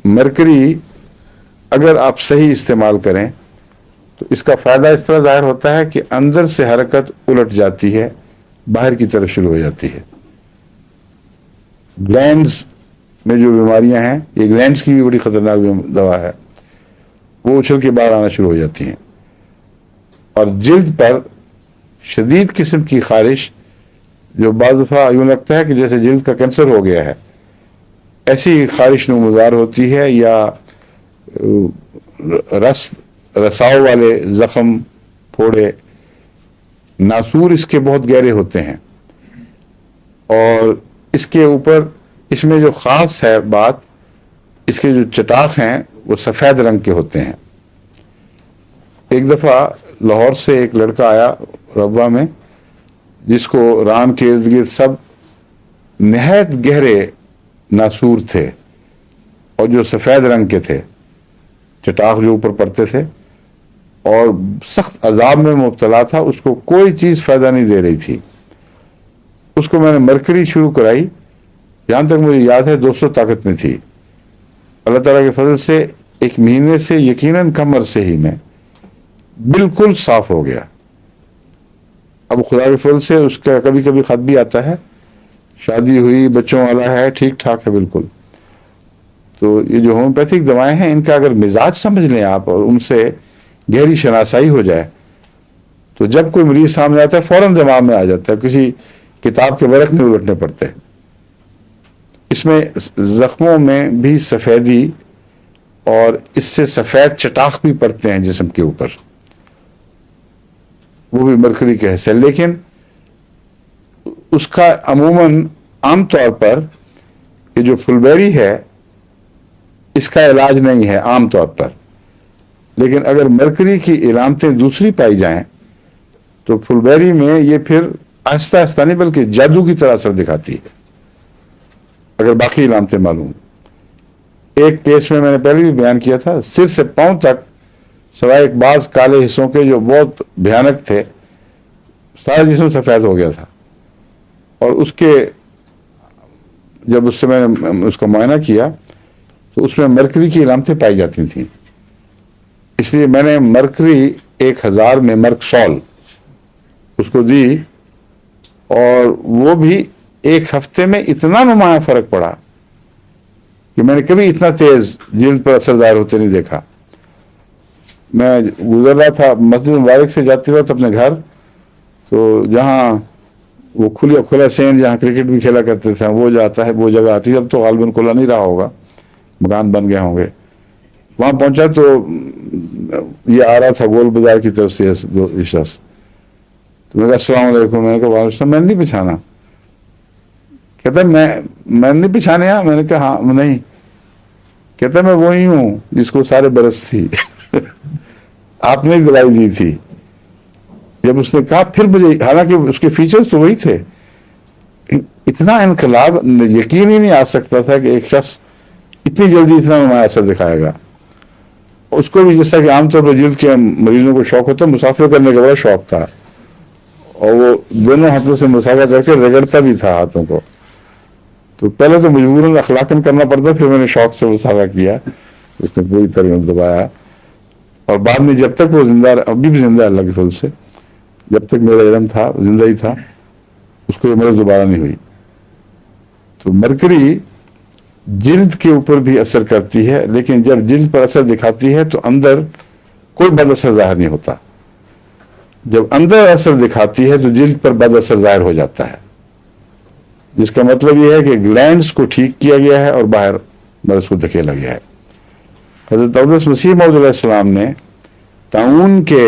Mercury اگر آپ صحیح استعمال کریں تو اس کا فائدہ اس طرح ظاہر ہوتا ہے کہ اندر سے حرکت الٹ جاتی ہے، باہر کی طرف شروع ہو جاتی ہے۔ گلینڈز میں جو بیماریاں ہیں، یہ گلینڈز کی بھی بڑی خطرناک دوا ہے، وہ اچھل کے باہر آنا شروع ہو جاتی ہیں۔ اور جلد پر شدید قسم کی خارش، جو بعض دفعہ یوں لگتا ہے کہ جیسے جلد کا کینسر ہو گیا ہے، ایسی خارش نمودار ہوتی ہے، یا رساؤ والے زخم، پھوڑے، ناسور اس کے بہت گہرے ہوتے ہیں، اور اس کے اوپر اس میں جو خاص ہے بات، اس کے جو چٹاخ ہیں وہ سفید رنگ کے ہوتے ہیں۔ ایک دفعہ لاہور سے ایک لڑکا آیا ربوہ میں، جس کو ران کے ارد گرد سب نہایت گہرے ناسور تھے، اور جو سفید رنگ کے تھے، چٹاخ جو اوپر پڑتے تھے، اور سخت عذاب میں مبتلا تھا، اس کو کوئی چیز فائدہ نہیں دے رہی تھی۔ اس کو میں نے مرکری شروع کرائی، جہاں تک مجھے یاد ہے 200 طاقت میں تھی۔ اللہ تعالیٰ کے فضل سے 1 مہینے سے یقیناً کم عرصے ہی میں بالکل صاف ہو گیا۔ اب خدا کے فضل سے اس کا کبھی کبھی خط بھی آتا ہے، شادی ہوئی، بچوں والا ہے، ٹھیک ٹھاک ہے بالکل۔ تو یہ جو ہومیوپیتھک دوائیں ہیں، ان کا اگر مزاج سمجھ لیں آپ اور ان سے گہری شناسائی ہو جائے، تو جب کوئی مریض سامنے آتا ہے فوراً دماغ میں آ جاتا ہے، کسی کتاب کے ورق نہیں الٹنے پڑتے۔ اس میں زخموں میں بھی سفیدی اور اس سے سفید چٹاخ بھی پڑتے ہیں جسم کے اوپر، وہ بھی مرکری کے حصے، لیکن اس کا عموماً عام طور پر یہ جو فلبیری ہے اس کا علاج نہیں ہے عام طور پر، لیکن اگر مرکری کی علامتیں دوسری پائی جائیں تو فلبیری میں یہ پھر آہستہ آہستہ نہیں بلکہ جادو کی طرح اثر دکھاتی ہے، اگر باقی علامتیں معلوم۔ ایک کیس میں نے پہلے بھی بیان کیا تھا، سر سے پاؤں تک سوائے ایک بعض کالے حصوں کے جو بہت بھیانک تھے، سارا جسم سفید ہو گیا تھا، اور اس کے جب اس سے میں نے اس کا معائنہ کیا تو اس میں مرکری کی علامتیں پائی جاتی تھیں۔ اس لیے میں نے مرکری 1000 میں مرکسول اس کو دی، اور وہ بھی 1 ہفتے میں اتنا نمایاں فرق پڑا کہ میں نے کبھی اتنا تیز جلد پر اثر ظاہر ہوتے نہیں دیکھا۔ میں گزر رہا تھا مسجد مبارک سے جاتے وقت اپنے گھر، تو جہاں وہ کھلا سین جہاں کرکٹ بھی کھیلا کرتے تھے، وہ جاتا ہے، وہ جگہ آتی ہے، اب تو غالباً کھلا نہیں رہا ہوگا، مکان بن گئے ہوں گے۔ وہاں پہنچا تو یہ آ رہا تھا گول بازار کی طرف سے شخص، تو میں نے کہا السلام علیکم، میں نے کہا وعلیکم السلام، میں نے نہیں پہچانا۔ کہتا میں نہیں پہچانے، میں نے کہا ہاں نہیں، کہتا میں وہی ہوں جس کو سارے برس تھی آپ نے دلائی دی تھی۔ جب اس نے کہا پھر مجھے، حالانکہ اس کے فیچرز تو وہی تھے، اتنا انقلاب یقین ہی نہیں آ سکتا تھا کہ ایک شخص اتنی جلدی اتنا نمایاں اثر دکھائے گا۔ اس کو بھی جس طرح کہ عام طور پر جلد کے مریضوں کو شوق ہوتا ہے، مسافر کرنے کا بڑا شوق تھا، اور وہ دونوں ہاتھوں سے مسافر کر کے رگڑتا بھی تھا ہاتھوں کو۔ تو پہلے تو مجبوراً اخلاقاً کرنا پڑتا، پھر میں نے شوق سے مسافر کیا، اس نے پوری طرح دبایا، اور بعد میں جب تک وہ زندہ، ابھی بھی زندہ اللہ کے فضل سے، جب تک میرا علم تھا زندہ ہی تھا، اس کو یہ مرض دوبارہ نہیں ہوئی۔ تو مرکری جلد کے اوپر بھی اثر کرتی ہے، لیکن جب جلد پر اثر دکھاتی ہے تو اندر کوئی بد اثر ظاہر نہیں ہوتا۔ جب اندر اثر دکھاتی ہے تو جلد پر بد اثر ظاہر ہو جاتا ہے، جس کا مطلب یہ ہے کہ گلینڈز کو ٹھیک کیا گیا ہے اور باہر مرض کو دھکیلا گیا ہے۔ حضرت اقدس مسیح موعود علیہ السلام نے طاعون کے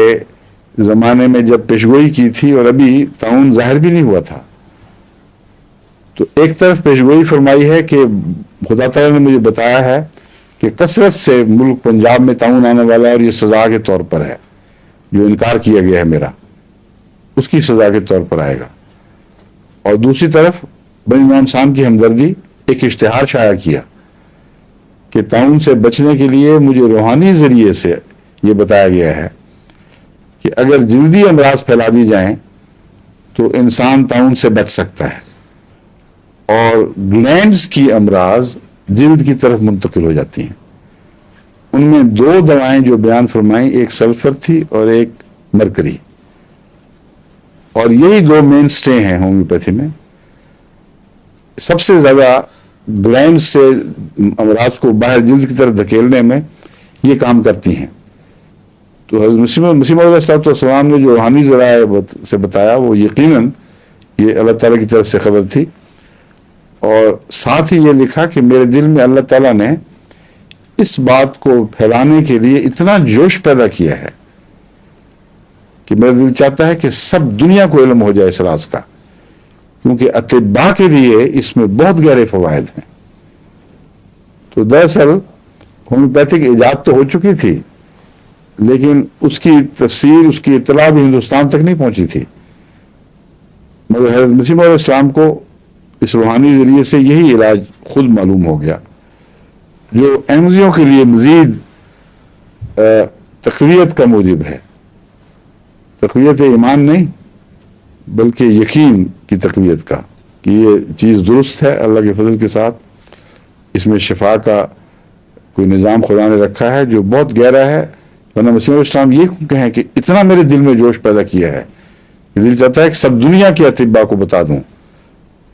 زمانے میں جب پیشگوئی کی تھی، اور ابھی طاعون ظاہر بھی نہیں ہوا تھا، تو ایک طرف پیشگوئی فرمائی ہے کہ خدا تعالیٰ نے مجھے بتایا ہے کہ کثرت سے ملک پنجاب میں طاعون آنے والا ہے، اور یہ سزا کے طور پر ہے، جو انکار کیا گیا ہے میرا، اس کی سزا کے طور پر آئے گا۔ اور دوسری طرف بنی امام شام کی ہمدردی، ایک اشتہار شائع کیا کہ طاعون سے بچنے کے لیے مجھے روحانی ذریعے سے یہ بتایا گیا ہے کہ اگر جلدی امراض پھیلا دی جائیں تو انسان طاعون سے بچ سکتا ہے، اور گلینڈز کی امراض جلد کی طرف منتقل ہو جاتی ہیں۔ ان میں 2 دوائیں جو بیان فرمائیں، ایک سلفر تھی اور ایک مرکری، اور یہی 2 مین سٹے ہیں ہومیوپیتھی میں۔ سب سے زیادہ گلینڈ سے امراض کو باہر جلد کی طرف دھکیلنے میں یہ کام کرتی ہیں۔ تو حضرت مسیح موعود علیہ السلام نے جو روحانی ذرائع سے بتایا وہ یقیناً یہ اللہ تعالیٰ کی طرف سے خبر تھی، اور ساتھ ہی یہ لکھا کہ میرے دل میں اللہ تعالیٰ نے اس بات کو پھیلانے کے لیے اتنا جوش پیدا کیا ہے کہ میرا دل چاہتا ہے کہ سب دنیا کو علم ہو جائے اس راز کا، کیونکہ اطباء کے لیے اس میں بہت گہرے فوائد ہیں۔ تو دراصل ہومیوپیتھک ایجاد تو ہو چکی تھی، لیکن اس کی تفسیر، اس کی اطلاع بھی ہندوستان تک نہیں پہنچی تھی، مگر حضرت مسیح موعود علیہ السلام کو اس روحانی ذریعے سے یہی علاج خود معلوم ہو گیا، جو احمدیوں کے لیے مزید تقویت کا موجب ہے۔ تقویت ایمان نہیں بلکہ یقین کی تقویت کا، کہ یہ چیز درست ہے اللہ کے فضل کے ساتھ، اس میں شفا کا کوئی نظام خدا نے رکھا ہے جو بہت گہرا ہے۔ ورنہ مسیح علیہ السلام یہ کہیں کہ اتنا میرے دل میں جوش پیدا کیا ہے کہ دل چاہتا ہے کہ سب دنیا کے اطباء کو بتا دوں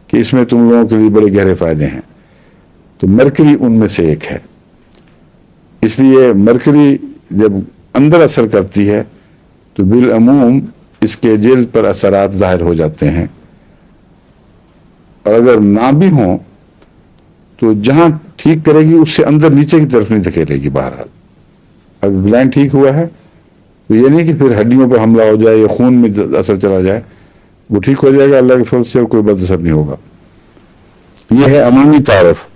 کہ اس میں تم لوگوں کے لیے بڑے گہرے فائدے ہیں۔ تو مرکری ان میں سے ایک ہے، اس لیے مرکری جب اندر اثر کرتی ہے تو بالعموم اس کے جلد پر اثرات ظاہر ہو جاتے ہیں، اور اگر نہ بھی ہوں تو جہاں ٹھیک کرے گی اس سے اندر نیچے کی طرف نہیں دھکیلے گی۔ بہرحال اگر گلینڈ ٹھیک ہوا ہے تو یہ نہیں کہ پھر ہڈیوں پر حملہ ہو جائے یا خون میں اثر چلا جائے، وہ ٹھیک ہو جائے گا اللہ کے فضل سے، اور کوئی بد اثر نہیں ہوگا۔ یہ ہے عمومی تعارف۔